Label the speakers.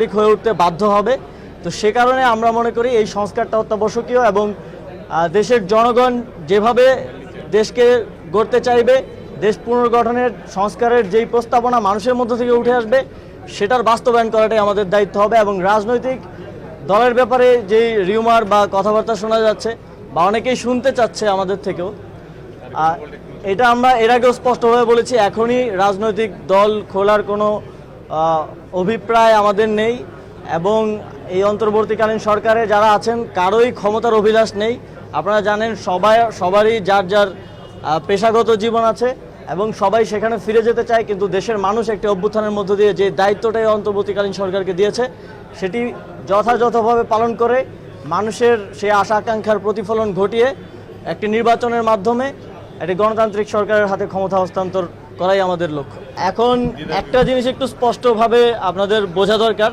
Speaker 1: সার্বিক হয়ে উঠতে বাধ্য হবে। তো সে কারণে আমরা মনে করি এই সংস্কারটা অত্যাবশ্যকীয় এবং দেশের জনগণ যেভাবে দেশকে গড়তে চাইবে, দেশ পুনর্গঠনের সংস্কারের যেই প্রস্তাবনা মানুষের মধ্য থেকে উঠে আসবে সেটার বাস্তবায়ন করাটাই আমাদের দায়িত্ব হবে। এবং রাজনৈতিক দলের ব্যাপারে যেই রিউমার বা কথাবার্তা শোনা যাচ্ছে বা অনেকেই শুনতে চাচ্ছে আমাদের থেকেও, এটা আমরা এর আগেও স্পষ্টভাবে বলেছি, এখনই রাজনৈতিক দল খোলার কোনো অভিপ্রায় আমাদের নেই এবং এই অন্তর্বর্তীকালীন সরকারে যারা আছেন কারোই ক্ষমতার অভিলাষ নেই। আপনারা জানেন সবারই যার যার পেশাগত জীবন আছে এবং সবাই সেখানে ফিরে যেতে চায়, কিন্তু দেশের মানুষ একটি অভ্যুত্থানের মধ্য দিয়ে যে দায়িত্বটাই অন্তর্বর্তীকালীন সরকারকে দিয়েছে সেটি যথাযথভাবে পালন করে মানুষের সেই আশা আকাঙ্ক্ষার প্রতিফলন ঘটিয়ে একটি নির্বাচনের মাধ্যমে একটি গণতান্ত্রিক সরকারের হাতে ক্ষমতা হস্তান্তর করাই আমাদের লক্ষ্য। এখন একটা জিনিস একটু স্পষ্টভাবে আপনাদের বোঝা দরকার,